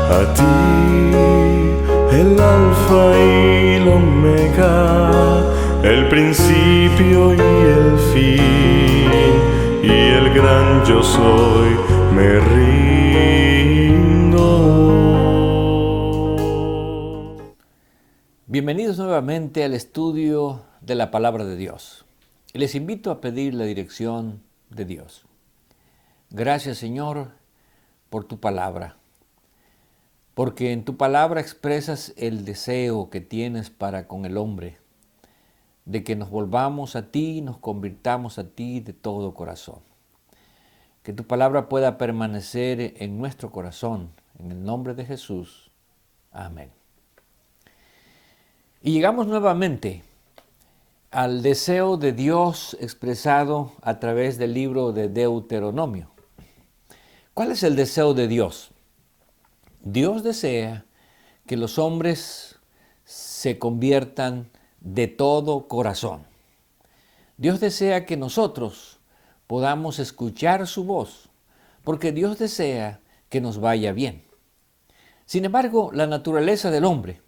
A ti, el alfa y el omega, el principio y el fin, y el gran yo soy, me rindo. Bienvenidos nuevamente al estudio de la Palabra de Dios. Les invito a pedir la dirección de Dios. Gracias, Señor, por tu palabra, porque en tu palabra expresas el deseo que tienes para con el hombre, de que nos volvamos a ti y nos convirtamos a ti de todo corazón. Que tu palabra pueda permanecer en nuestro corazón, en el nombre de Jesús. Amén. Y llegamos nuevamente al deseo de Dios expresado a través del libro de Deuteronomio. ¿Cuál es el deseo de Dios? Dios desea que los hombres se conviertan de todo corazón. Dios desea que nosotros podamos escuchar su voz, porque Dios desea que nos vaya bien. Sin embargo, la naturaleza del hombre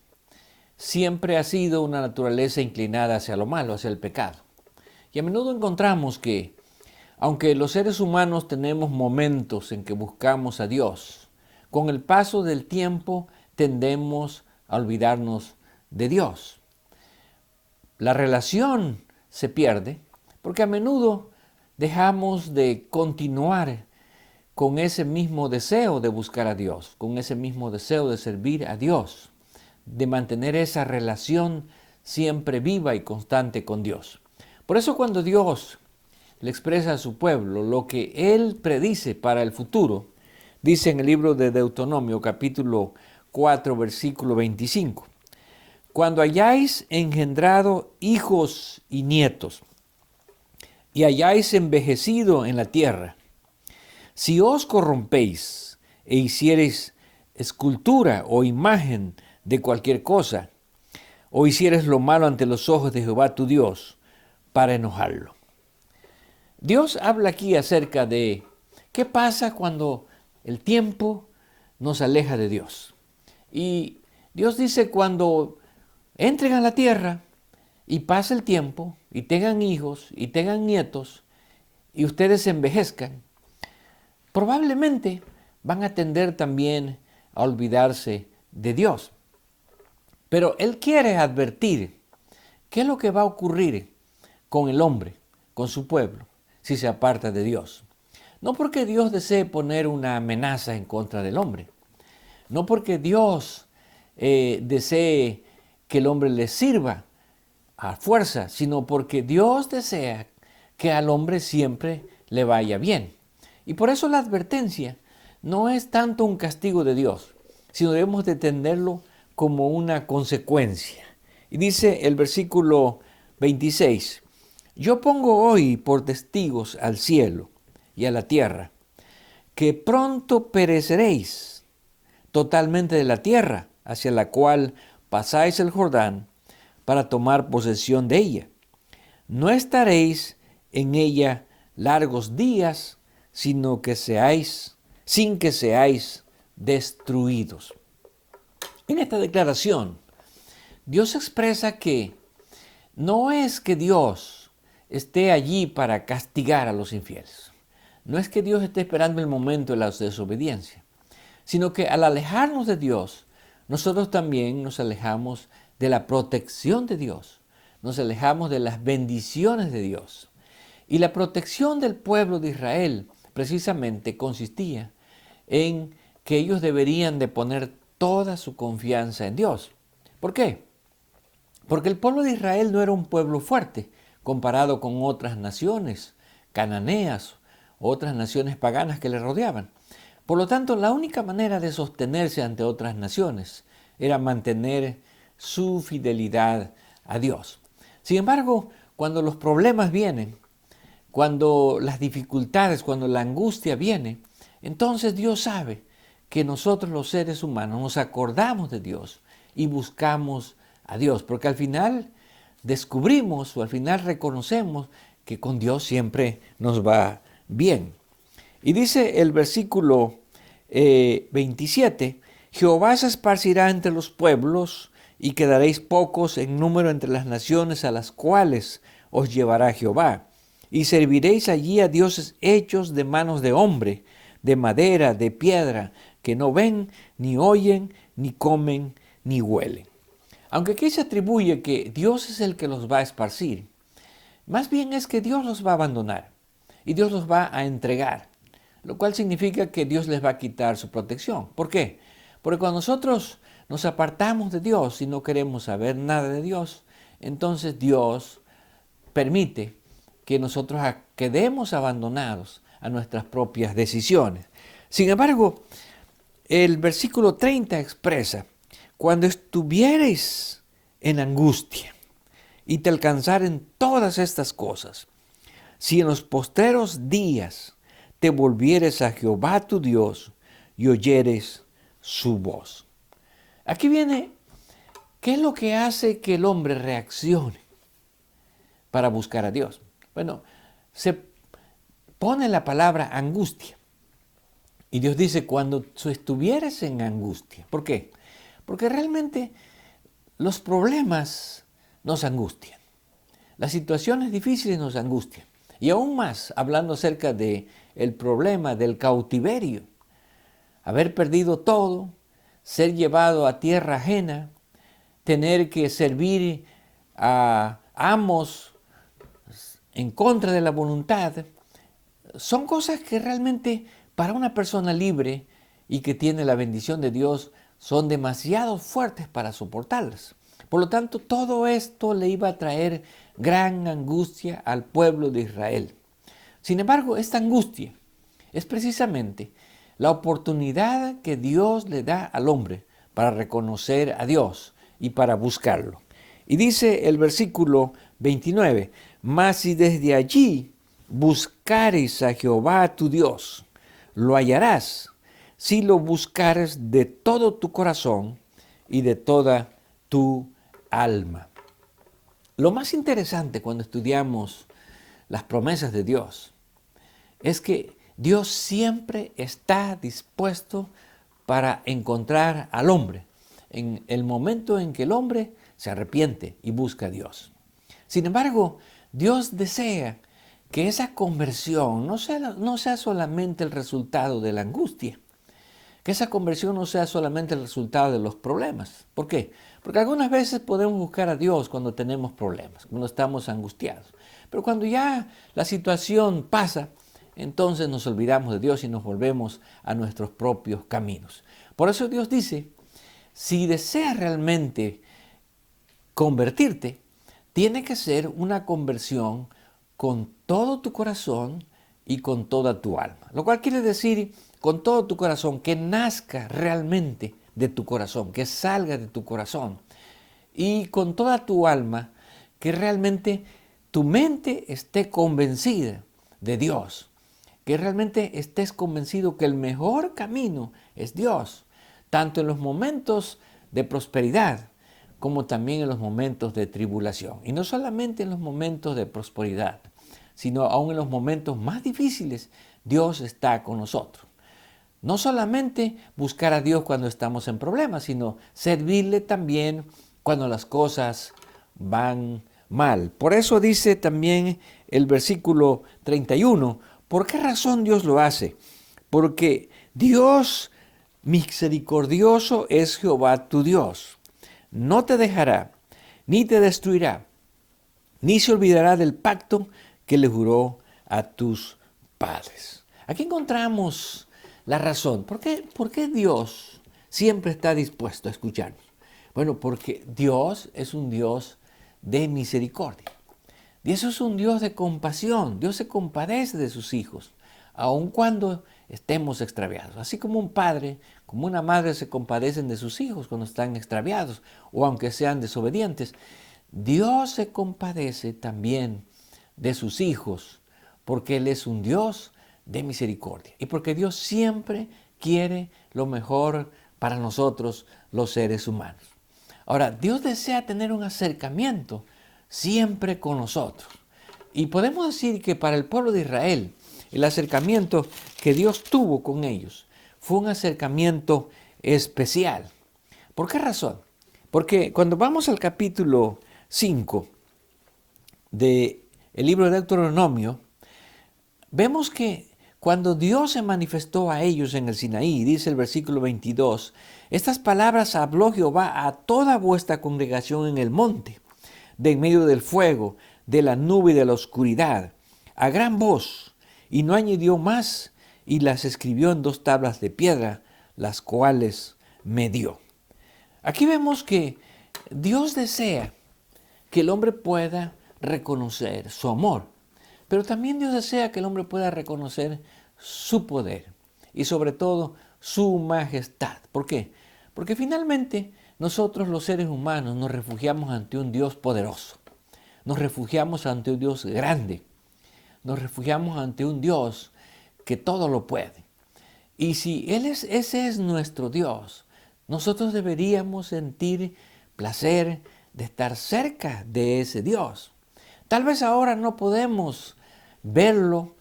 siempre ha sido una naturaleza inclinada hacia lo malo, hacia el pecado. Y a menudo encontramos que, aunque los seres humanos tenemos momentos en que buscamos a Dios, con el paso del tiempo tendemos a olvidarnos de Dios. La relación se pierde porque a menudo dejamos de continuar con ese mismo deseo de buscar a Dios, con ese mismo deseo de servir a Dios, de mantener esa relación siempre viva y constante con Dios. Por eso cuando Dios le expresa a su pueblo lo que Él predice para el futuro, dice en el libro de Deuteronomio, capítulo 4, versículo 25, cuando hayáis engendrado hijos y nietos, y hayáis envejecido en la tierra, si os corrompéis e hiciereis escultura o imagen de cualquier cosa, o hicieres lo malo ante los ojos de Jehová tu Dios, para enojarlo. Dios habla aquí acerca de qué pasa cuando el tiempo nos aleja de Dios. Y Dios dice, cuando entren a la tierra y pase el tiempo, y tengan hijos, y tengan nietos, y ustedes se envejezcan, probablemente van a tender también a olvidarse de Dios. Pero Él quiere advertir qué es lo que va a ocurrir con el hombre, con su pueblo, si se aparta de Dios. No porque Dios desee poner una amenaza en contra del hombre. No porque Dios desee que el hombre le sirva a fuerza, sino porque Dios desea que al hombre siempre le vaya bien. Y por eso la advertencia no es tanto un castigo de Dios, sino debemos de entenderlo como una consecuencia. Y dice el versículo 26, yo pongo hoy por testigos al cielo y a la tierra, que pronto pereceréis totalmente de la tierra hacia la cual pasáis el Jordán para tomar posesión de ella. No estaréis en ella largos días, sin que seáis destruidos. En esta declaración, Dios expresa que no es que Dios esté allí para castigar a los infieles. No es que Dios esté esperando el momento de la desobediencia, sino que al alejarnos de Dios, nosotros también nos alejamos de la protección de Dios, nos alejamos de las bendiciones de Dios. Y la protección del pueblo de Israel precisamente consistía en que ellos deberían de poner toda su confianza en Dios. ¿Por qué? Porque el pueblo de Israel no era un pueblo fuerte comparado con otras naciones cananeas, otras naciones paganas que le rodeaban. Por lo tanto, la única manera de sostenerse ante otras naciones era mantener su fidelidad a Dios. Sin embargo, cuando los problemas vienen, cuando las dificultades, cuando la angustia viene, entonces Dios sabe que nosotros los seres humanos nos acordamos de Dios y buscamos a Dios, porque al final descubrimos o al final reconocemos que con Dios siempre nos va bien. Y dice el versículo 27 Jehová se esparcirá entre los pueblos y quedaréis pocos en número entre las naciones a las cuales os llevará Jehová. Y serviréis allí a dioses hechos de manos de hombre, de madera, de piedra, que no ven, ni oyen, ni comen, ni huelen. Aunque aquí se atribuye que Dios es el que los va a esparcir, más bien es que Dios los va a abandonar y Dios los va a entregar, lo cual significa que Dios les va a quitar su protección. ¿Por qué? Porque cuando nosotros nos apartamos de Dios y no queremos saber nada de Dios, entonces Dios permite que nosotros quedemos abandonados a nuestras propias decisiones. Sin embargo, el versículo 30 expresa: cuando estuviereis en angustia y te alcanzaren todas estas cosas, si en los postreros días te volvieres a Jehová tu Dios y oyeres su voz. Aquí viene, ¿qué es lo que hace que el hombre reaccione para buscar a Dios? Bueno, se pone la palabra angustia. Y Dios dice, cuando tú estuvieras en angustia. ¿Por qué? Porque realmente los problemas nos angustian. Las situaciones difíciles nos angustian. Y aún más, hablando acerca del problema del cautiverio. Haber perdido todo, ser llevado a tierra ajena, tener que servir a amos en contra de la voluntad, son cosas que realmente para una persona libre y que tiene la bendición de Dios son demasiado fuertes para soportarlas. Por lo tanto, todo esto le iba a traer gran angustia al pueblo de Israel. Sin embargo, esta angustia es precisamente la oportunidad que Dios le da al hombre para reconocer a Dios y para buscarlo. Y dice el versículo 29, mas si desde allí buscares a Jehová tu Dios, lo hallarás si lo buscares de todo tu corazón y de toda tu alma. Lo más interesante cuando estudiamos las promesas de Dios es que Dios siempre está dispuesto para encontrar al hombre en el momento en que el hombre se arrepiente y busca a Dios. Sin embargo, Dios desea que esa conversión no sea solamente el resultado de la angustia, que esa conversión no sea solamente el resultado de los problemas. ¿Por qué? Porque algunas veces podemos buscar a Dios cuando tenemos problemas, cuando estamos angustiados. Pero cuando ya la situación pasa, entonces nos olvidamos de Dios y nos volvemos a nuestros propios caminos. Por eso Dios dice, si deseas realmente convertirte, tiene que ser una conversión con todo tu corazón y con toda tu alma. Lo cual quiere decir con todo tu corazón, que nazca realmente de tu corazón, que salga de tu corazón. Y con toda tu alma, que realmente tu mente esté convencida de Dios. Que realmente estés convencido que el mejor camino es Dios. Tanto en los momentos de prosperidad como también en los momentos de tribulación. Y no solamente en los momentos de prosperidad, sino aún en los momentos más difíciles, Dios está con nosotros. No solamente buscar a Dios cuando estamos en problemas, sino servirle también cuando las cosas van mal. Por eso dice también el versículo 31, ¿por qué razón Dios lo hace? Porque Dios misericordioso es Jehová tu Dios. No te dejará, ni te destruirá, ni se olvidará del pacto que le juró a tus padres. Aquí encontramos la razón. ¿Por qué Dios siempre está dispuesto a escucharnos? Bueno, porque Dios es un Dios de misericordia. Dios es un Dios de compasión. Dios se compadece de sus hijos, aun cuando estemos extraviados. Así como un padre, como una madre se compadecen de sus hijos cuando están extraviados o aunque sean desobedientes, Dios se compadece también de sus hijos porque Él es un Dios de misericordia y porque Dios siempre quiere lo mejor para nosotros los seres humanos. Ahora, Dios desea tener un acercamiento siempre con nosotros. Y podemos decir que para el pueblo de Israel, el acercamiento que Dios tuvo con ellos fue un acercamiento especial. ¿Por qué razón? Porque cuando vamos al capítulo 5 del libro de Deuteronomio, vemos que cuando Dios se manifestó a ellos en el Sinaí, dice el versículo 22, estas palabras habló Jehová a toda vuestra congregación en el monte, de en medio del fuego, de la nube y de la oscuridad, a gran voz, y no añadió más, y las escribió en 2 tablas de piedra, las cuales me dio. Aquí vemos que Dios desea que el hombre pueda reconocer su amor, pero también Dios desea que el hombre pueda reconocer su poder y sobre todo su majestad. ¿Por qué? Porque finalmente nosotros los seres humanos nos refugiamos ante un Dios poderoso, nos refugiamos ante un Dios grande, nos refugiamos ante un Dios que todo lo puede. Y si ese es nuestro Dios, nosotros deberíamos sentir placer de estar cerca de ese Dios. Tal vez ahora no podemos verlo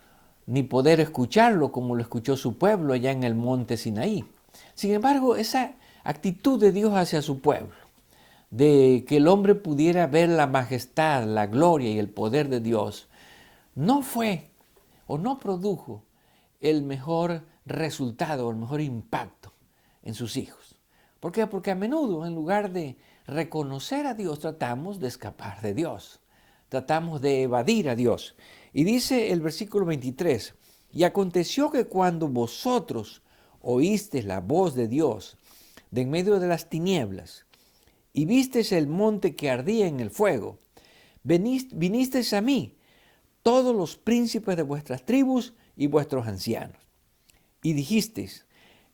ni poder escucharlo como lo escuchó su pueblo allá en el monte Sinaí. Sin embargo, esa actitud de Dios hacia su pueblo, de que el hombre pudiera ver la majestad, la gloria y el poder de Dios, no fue o no produjo el mejor resultado, el mejor impacto en sus hijos. ¿Por qué? Porque a menudo, en lugar de reconocer a Dios, tratamos de escapar de Dios. Tratamos de evadir a Dios. Y dice el versículo 23, y aconteció que cuando vosotros oísteis la voz de Dios de en medio de las tinieblas, y visteis el monte que ardía en el fuego, vinisteis a mí, todos los príncipes de vuestras tribus y vuestros ancianos, y dijisteis,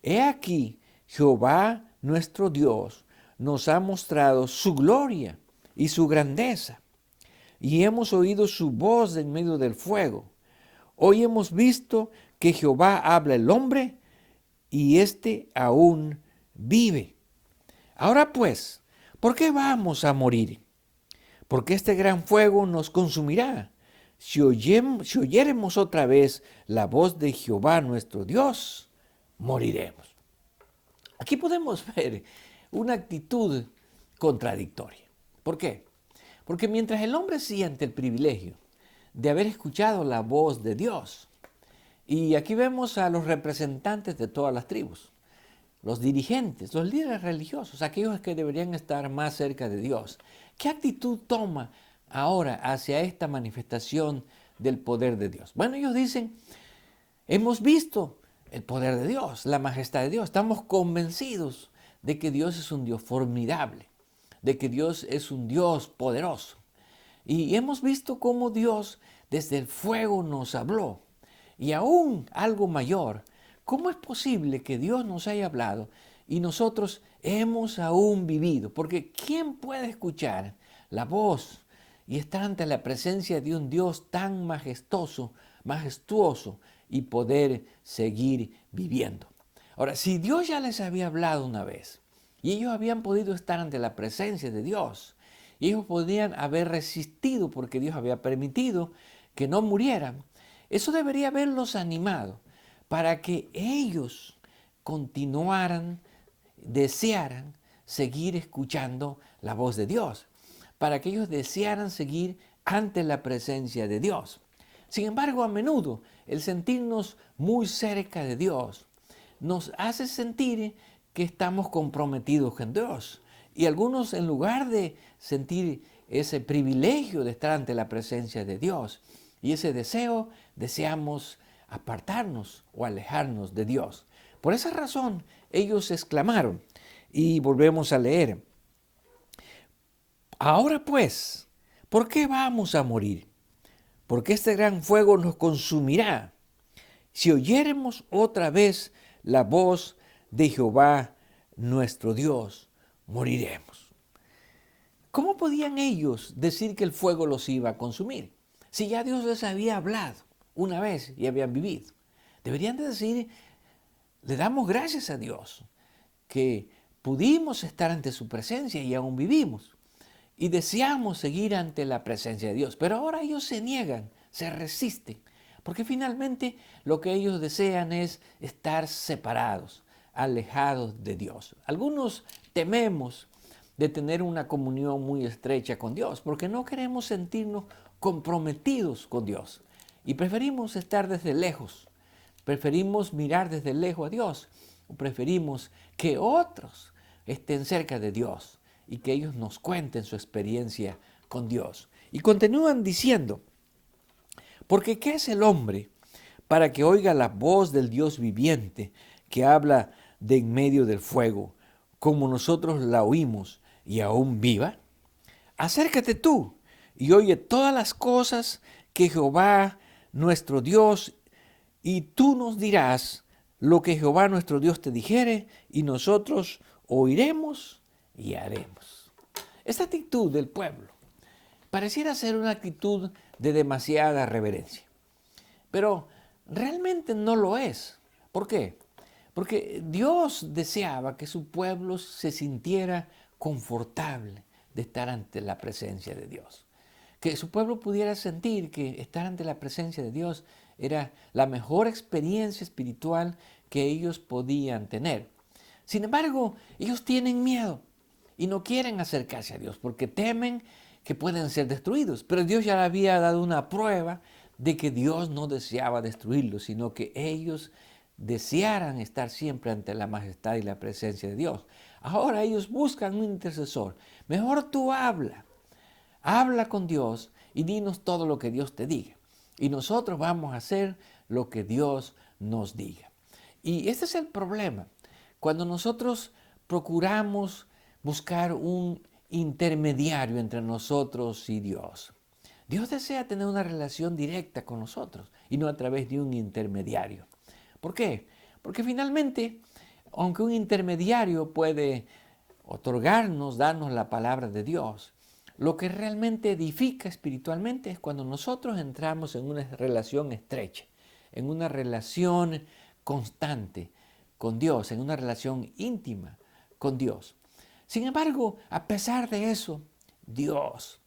he aquí, Jehová nuestro Dios nos ha mostrado su gloria y su grandeza, y hemos oído su voz en medio del fuego. Hoy hemos visto que Jehová habla el hombre, y éste aún vive. Ahora pues, ¿por qué vamos a morir? Porque este gran fuego nos consumirá. Si oyéremos otra vez la voz de Jehová nuestro Dios, moriremos. Aquí podemos ver una actitud contradictoria. ¿Por qué? Porque mientras el hombre siente el privilegio de haber escuchado la voz de Dios, y aquí vemos a los representantes de todas las tribus, los dirigentes, los líderes religiosos, aquellos que deberían estar más cerca de Dios, ¿qué actitud toma ahora hacia esta manifestación del poder de Dios? Bueno, ellos dicen, hemos visto el poder de Dios, la majestad de Dios, estamos convencidos de que Dios es un Dios formidable, de que Dios es un Dios poderoso. Y hemos visto cómo Dios desde el fuego nos habló. Y aún algo mayor, ¿cómo es posible que Dios nos haya hablado y nosotros hemos aún vivido? Porque ¿quién puede escuchar la voz y estar ante la presencia de un Dios tan majestuoso y poder seguir viviendo? Ahora, si Dios ya les había hablado una vez y ellos habían podido estar ante la presencia de Dios, y ellos podían haber resistido porque Dios había permitido que no murieran, eso debería haberlos animado para que ellos continuaran, desearan seguir escuchando la voz de Dios, para que ellos desearan seguir ante la presencia de Dios. Sin embargo, a menudo el sentirnos muy cerca de Dios nos hace sentir que estamos comprometidos con Dios. Y algunos, en lugar de sentir ese privilegio de estar ante la presencia de Dios y ese deseo, deseamos apartarnos o alejarnos de Dios. Por esa razón, ellos exclamaron, y volvemos a leer, ahora pues, ¿por qué vamos a morir? Porque este gran fuego nos consumirá. Si oyéremos otra vez la voz de Jehová nuestro Dios, moriremos. ¿Cómo podían ellos decir que el fuego los iba a consumir? Si ya Dios les había hablado una vez y habían vivido. Deberían de decir, le damos gracias a Dios que pudimos estar ante su presencia y aún vivimos. Y deseamos seguir ante la presencia de Dios. Pero ahora ellos se niegan, se resisten. Porque finalmente lo que ellos desean es estar separados, alejados de Dios. Algunos tememos de tener una comunión muy estrecha con Dios porque no queremos sentirnos comprometidos con Dios y preferimos estar desde lejos, preferimos mirar desde lejos a Dios, o preferimos que otros estén cerca de Dios y que ellos nos cuenten su experiencia con Dios. Y continúan diciendo, porque ¿qué es el hombre para que oiga la voz del Dios viviente que habla de en medio del fuego, como nosotros la oímos y aún viva? Acércate tú y oye todas las cosas que Jehová nuestro Dios, y tú nos dirás lo que Jehová nuestro Dios te dijere, y nosotros oiremos y haremos. Esta actitud del pueblo pareciera ser una actitud de demasiada reverencia, pero realmente no lo es. ¿Por qué? Porque Dios deseaba que su pueblo se sintiera confortable de estar ante la presencia de Dios. Que su pueblo pudiera sentir que estar ante la presencia de Dios era la mejor experiencia espiritual que ellos podían tener. Sin embargo, ellos tienen miedo y no quieren acercarse a Dios porque temen que pueden ser destruidos. Pero Dios ya había dado una prueba de que Dios no deseaba destruirlos, sino que ellos desearan estar siempre ante la majestad y la presencia de Dios. Ahora ellos buscan un intercesor. Mejor tú habla con Dios y dinos todo lo que Dios te diga. Y nosotros vamos a hacer lo que Dios nos diga. Y este es el problema. Cuando nosotros procuramos buscar un intermediario entre nosotros y Dios. Dios desea tener una relación directa con nosotros y no a través de un intermediario. ¿Por qué? Porque finalmente, aunque un intermediario puede otorgarnos, darnos la palabra de Dios, lo que realmente edifica espiritualmente es cuando nosotros entramos en una relación estrecha, en una relación constante con Dios, en una relación íntima con Dios. Sin embargo, a pesar de eso, Dios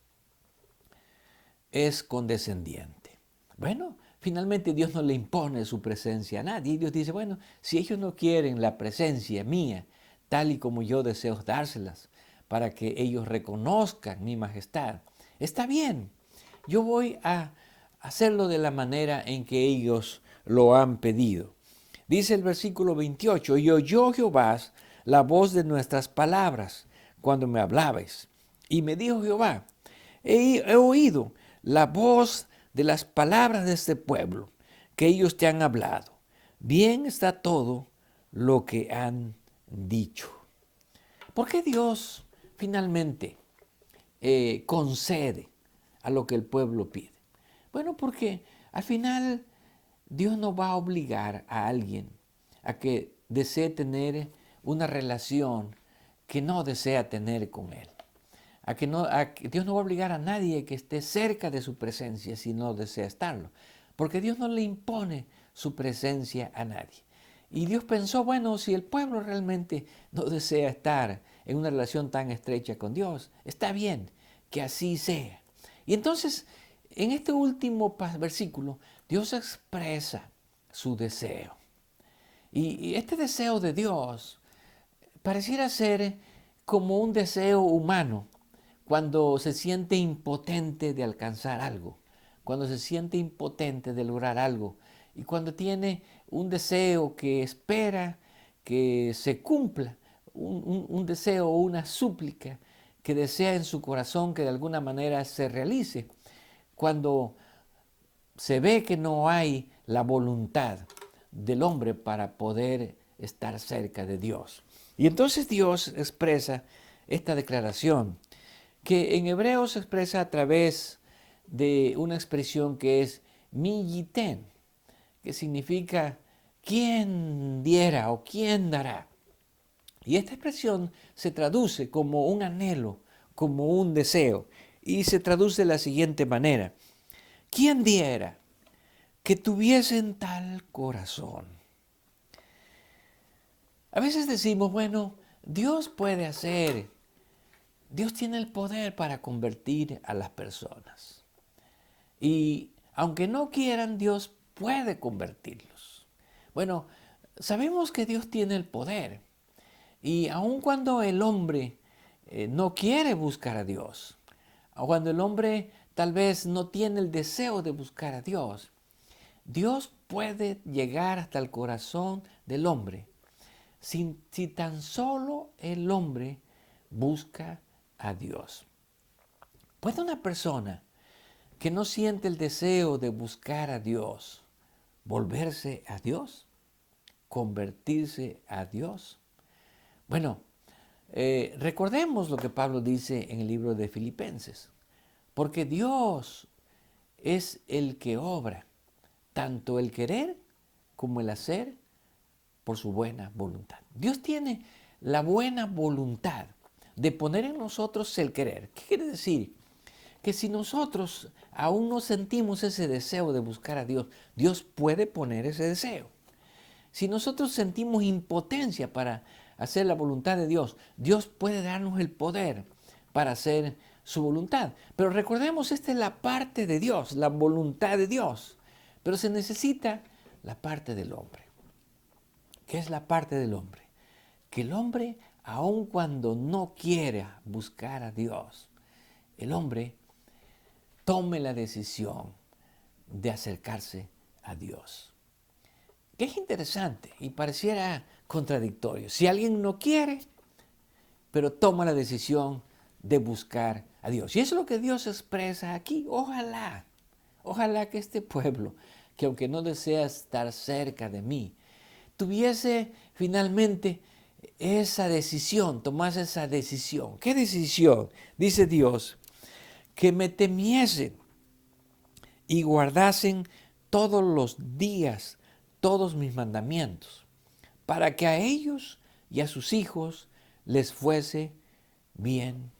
es condescendiente. Bueno, finalmente Dios no le impone su presencia a nadie. Y Dios dice, bueno, si ellos no quieren la presencia mía, tal y como yo deseo dárselas, para que ellos reconozcan mi majestad, está bien. Yo voy a hacerlo de la manera en que ellos lo han pedido. Dice el versículo 28, y oyó Jehová la voz de nuestras palabras cuando me hablabais. Y me dijo Jehová, he oído la voz de las palabras de este pueblo que ellos te han hablado. Bien está todo lo que han dicho. ¿Por qué Dios finalmente concede a lo que el pueblo pide? Bueno, porque al final Dios no va a obligar a alguien a que desee tener una relación que no desea tener con Él. Dios no va a obligar a nadie que esté cerca de su presencia si no desea estarlo. Porque Dios no le impone su presencia a nadie. Y Dios pensó, bueno, si el pueblo realmente no desea estar en una relación tan estrecha con Dios, está bien que así sea. Y entonces, en este último versículo, Dios expresa su deseo. Y este deseo de Dios pareciera ser como un deseo humano cuando se siente impotente de alcanzar algo, cuando se siente impotente de lograr algo y cuando tiene un deseo que espera que se cumpla, un deseo o una súplica que desea en su corazón que de alguna manera se realice, cuando se ve que no hay la voluntad del hombre para poder estar cerca de Dios. Y entonces Dios expresa esta declaración que en hebreo se expresa a través de una expresión que es mi yiten, que significa quién diera o quién dará. Y esta expresión se traduce como un anhelo, como un deseo, y se traduce de la siguiente manera: ¿quién diera que tuviesen tal corazón? A veces decimos, bueno, Dios puede hacer, Dios tiene el poder para convertir a las personas. Y aunque no quieran, Dios puede convertirlos. Bueno, Sabemos que Dios tiene el poder y aun cuando el hombre no quiere buscar a Dios, o cuando el hombre tal vez no tiene el deseo de buscar a Dios, Dios puede llegar hasta el corazón del hombre si tan solo el hombre busca a Dios. ¿Puede una persona que no siente el deseo de buscar a Dios volverse a Dios? ¿Convertirse a Dios? Bueno, recordemos lo que Pablo dice en el libro de Filipenses. Porque Dios es el que obra, tanto el querer como el hacer por su buena voluntad. Dios tiene la buena voluntad de poner en nosotros el querer. ¿Qué quiere decir? Que si nosotros aún no sentimos ese deseo de buscar a Dios, Dios puede poner ese deseo. Si nosotros sentimos impotencia para hacer la voluntad de Dios, Dios puede darnos el poder para hacer su voluntad. Pero recordemos, esta es la parte de Dios, la voluntad de Dios. Pero se necesita la parte del hombre. ¿Qué es la parte del hombre? Que el hombre, aun cuando no quiera buscar a Dios, el hombre tome la decisión de acercarse a Dios. Que es interesante y pareciera contradictorio. Si alguien no quiere, pero toma la decisión de buscar a Dios. Y eso es lo que Dios expresa aquí. Ojalá que este pueblo, que aunque no desea estar cerca de mí, tuviese finalmente esa decisión, tomase esa decisión. ¿Qué decisión? Dice Dios, que me temiesen y guardasen todos los días todos mis mandamientos, para que a ellos y a sus hijos les fuese bien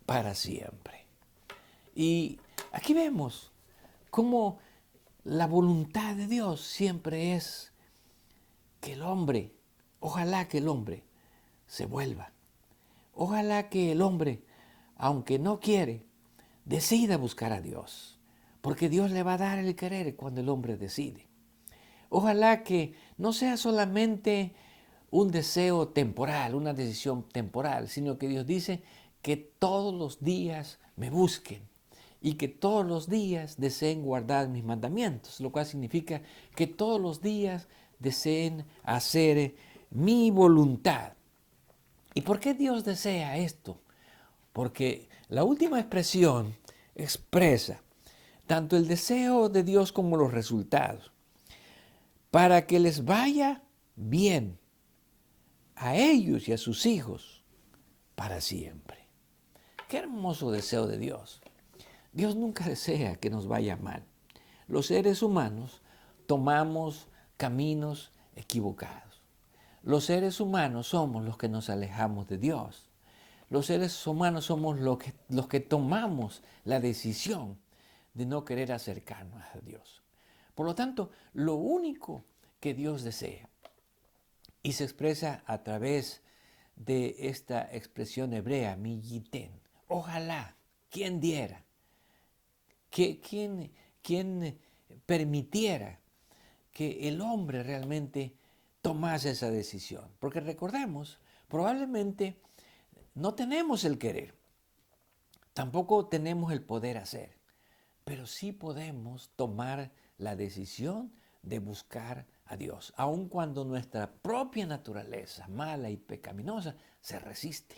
para siempre. Y aquí vemos cómo la voluntad de Dios siempre es que el hombre, ojalá que el hombre se vuelva. Ojalá que el hombre, aunque no quiere, decida buscar a Dios, porque Dios le va a dar el querer cuando el hombre decide. Ojalá que no sea solamente un deseo temporal, una decisión temporal, sino que Dios dice que todos los días me busquen y que todos los días deseen guardar mis mandamientos, lo cual significa que todos los días deseen hacer mi voluntad. ¿Y por qué Dios desea esto? Porque la última expresión expresa tanto el deseo de Dios como los resultados, para que les vaya bien a ellos y a sus hijos para siempre. Qué hermoso deseo de Dios. Dios nunca desea que nos vaya mal. Los seres humanos tomamos caminos equivocados. Los seres humanos somos los que nos alejamos de Dios. Los seres humanos somos los que tomamos la decisión de no querer acercarnos a Dios. Por lo tanto, lo único que Dios desea, y se expresa a través de esta expresión hebrea, mi yiten, ojalá, quien diera, quien permitiera que el hombre realmente tomase esa decisión. Porque recordemos, probablemente no tenemos el querer, tampoco tenemos el poder hacer, pero sí podemos tomar la decisión de buscar a Dios, aun cuando nuestra propia naturaleza mala y pecaminosa se resiste,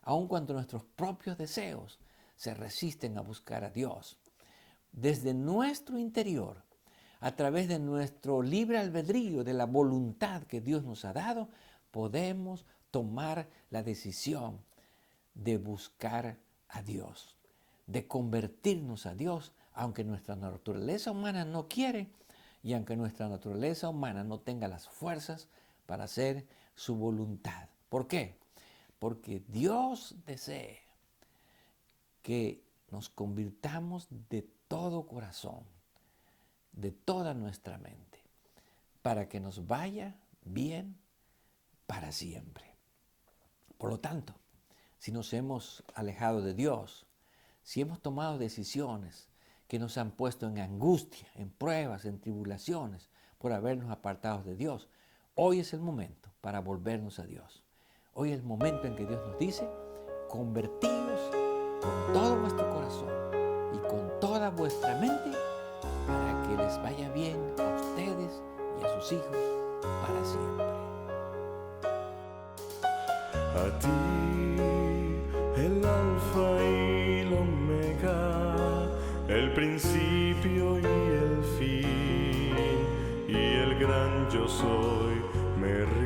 aun cuando nuestros propios deseos se resisten a buscar a Dios. Desde nuestro interior, a través de nuestro libre albedrío, de la voluntad que Dios nos ha dado, podemos tomar la decisión de buscar a Dios, de convertirnos a Dios, aunque nuestra naturaleza humana no quiere y aunque nuestra naturaleza humana no tenga las fuerzas para hacer su voluntad. ¿Por qué? Porque Dios desea que nos convirtamos de todo corazón, de toda nuestra mente, para que nos vaya bien para siempre. Por lo tanto, si nos hemos alejado de Dios, si hemos tomado decisiones que nos han puesto en angustia, en pruebas, en tribulaciones, por habernos apartado de Dios, Hoy es el momento para volvernos a Dios. Hoy es el momento en que Dios nos dice, convertíos con todo vuestro corazón y con toda vuestra mente para que les vaya bien a ustedes y a sus hijos para siempre. A ti, el alfa y el omega, el principio y el fin, y el gran yo soy, me